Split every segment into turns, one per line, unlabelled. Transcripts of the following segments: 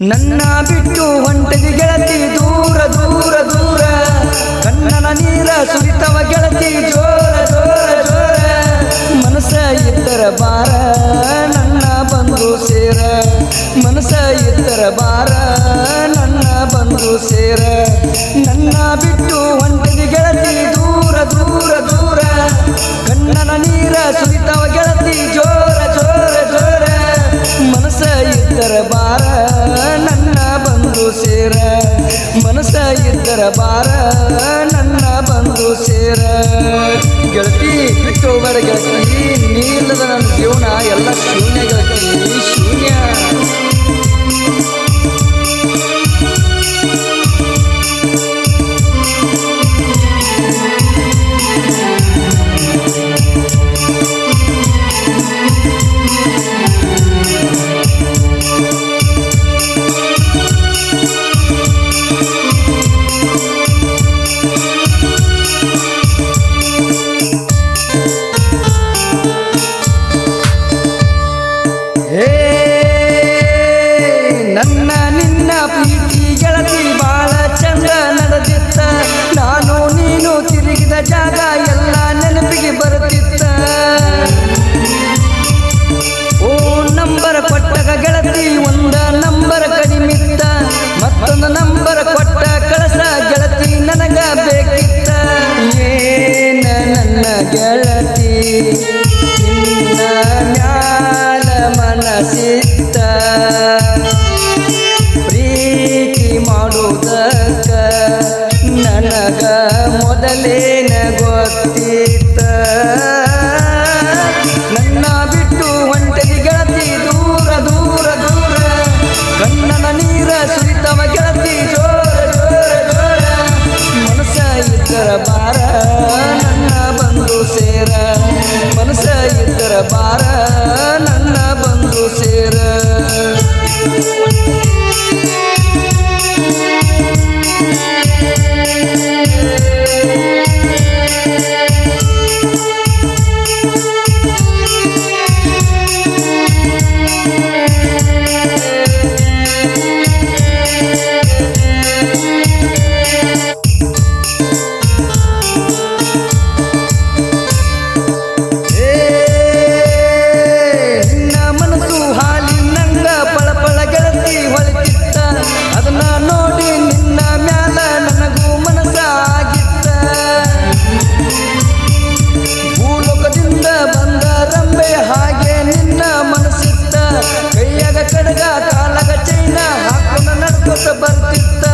ನನ್ನ ಬಿಟ್ಟು ಹೊಂಟದಿ ಗೆಳತಿ ದೂರ ದೂರ ದೂರ, ಕಣ್ಣನ ನೀರ ಸುರಿತವ ಗೆಳತಿ ಜೋರ ಜೋರ ಜೋರ. ಮನಸ ಇದ್ದರ ಬಾರ ನನ್ನ ಬಂದು ಸೇರ, ಮನಸ ಇದ್ದರ ಬಾರ ನನ್ನ ಬಂದು ಸೇರ. ನನ್ನ ಬಿಟ್ಟು ಹೊಂಟದಿ ಗೆಳತಿ ದೂರ ದೂರ ದೂರ, ಕಣ್ಣನ ನೀರ ಸುರಿತವ ಗೆಳತಿ ಜೋರ ಜೋರ ಜೋರ. ಮನಸ ಇದ್ದರ ಬಾರ ನನ್ನ ಬಂದು ಸೇರ, ಮನಸ ಇದ್ದರ ಬಾರ ನನ್ನ ಬಂದು ಸೇರ. ಗೆಳತಿ ಬಿಟ್ಟು ಹೋಗಬೇಡ ಗೆಳತಿ, ನೀಲ್ಲದ ನನ್ನ ಜೀವನ ಎಲ್ಲ ಶೂನ್ಯ ಗೆಳತಿ ಶೂನ್ಯ. ನನ್ನ ನಿನ್ನ ಪ್ರೀತಿ ಗೆಳತಿ ಬಾಳ ಚಂದ ನಡೆದಿತ್ತ, ನಾನು ನೀನು ತಿರುಗಿದ ಜಾಗ ಎಲ್ಲ ನೆನಪಿಗೆ ಬರುತ್ತಿತ್ತ. ಓ ನಂಬರ್ ಕೊಟ್ಟಾಗ ಗೆಳತಿ ಒಂದ ನಂಬರ್ ಕಡಿಮಿತ್ತ, ಮತ್ತೊಂದು ನಂಬರ್ ಕೊಟ್ಟ ಕಳಸ ಗೆಳತಿ ನನಗ ಬೇಕಿತ್ತ. ಏನ ನನ್ನ ಗೆಳತಿ ನಿನ್ನ ಮ್ಯಾಲ ಮನಸಿತ್ತ, ಪ್ರೀತಿ ಮಾಡುವುದಕ್ಕ ನನಗ ಮೊದಲೇನ ಗೊತ್ತಿತ್ತ. ನನ್ನ ಬಿಟ್ಟು ಹೊಂಟದಿ ಗೆಳತಿ ದೂರ ದೂರ ದೂರ, ಕಣ್ಣನ ನೀರ ಸುರಿತವ ಗೆಳತಿ ಜೋರ ಜೋರ ಜೋರ. ಮನಸ ಇದ್ದರ ಬಾರ ನನ್ನ ಬಂದು ಸೇರ, ಮನಸ ಇದ್ದರ ಬಾರ ನನ್ನ ಬಂದು ಸೇರ. ಬರ್ತಿತ್ತ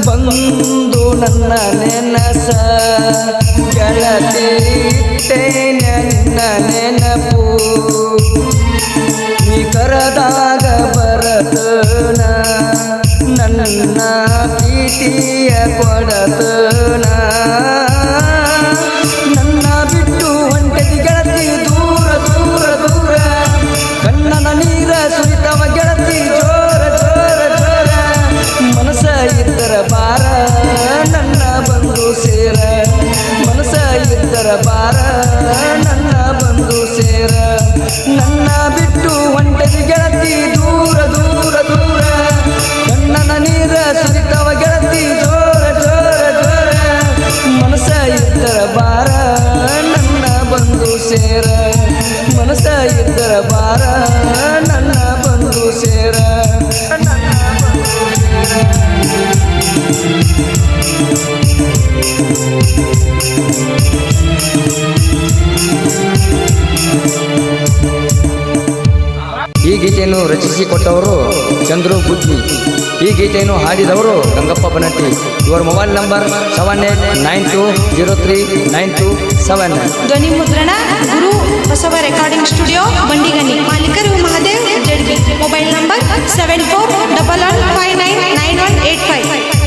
ಬಂದು ನನ್ನ ನೆನಸ ಗೆಳತಿ ಇಟ್ಟೇನ ನಿನ್ನ ನೆನಪು, ನೀ ಕರದಾಗ ಬರತನ ನನ್ನ ಪ್ರೀತಿಯ ಕೊಡತನ. ನನ್ನ ಬಿಟ್ಟು ಹೊಂಟದಿ ಗೆಳತಿ ದೂರ ದೂರ ದೂರ, ಕಣ್ಣನ ನೀರ ಸುರಿತವ ಗೆಳತಿ ಜೋರ ಜೋರ ಜೋರ. ಮನಸ ಇದ್ದರ ಬಾರ ನನ್ನ ಬಂದು ಸೇರ, ಮನಸ ಇದ್ದರ ಬಾರ ನನ್ನ ಬಂದು ಸೇರ. ನನ್ನ ಬಿಟ್ಟು ಹೊಂಟದಿ ಗೆಳತಿ ದೂರ ದೂರ ದೂರ, ಕಣ್ಣನ ನೀರ ಸುರಿತವ ಗೆಳತಿ ಜೋರ ಜೋರ ಜೋರ. ಮನಸ ಇದ್ದರ ಬಾರ ನನ್ನ ಬಂದು ಸೇರ, ಮನಸ ಇದ್ದರ ಬಾರ ನನ್ನ ಬಂದು ಸೇರ, ನನ್ನ ಬಂದು ಸೇರ. ಈ ಗೀತೆಯನ್ನು ರಚಿಸಿಕೊಟ್ಟವರು ಚಂದ್ರು ಬುದ್ಧಿ. ಈ ಗೀತೆಯನ್ನು ಹಾಡಿದವರು ಗಂಗಪ್ಪ ಬನಟ್ಟಿ. ಇವರ ಮೊಬೈಲ್ ನಂಬರ್ 7892039279.
ಧ್ವನಿ ಮುದ್ರಣ ಗುರು ಬಸವ ರೆಕಾರ್ಡಿಂಗ್ ಸ್ಟುಡಿಯೋ ಬಂಡಿಗನಿ. ಮಾಲೀಕರು ಮಹಾದೇವ್ ಜಡ್ಬಿ. Mobile number 7411599185.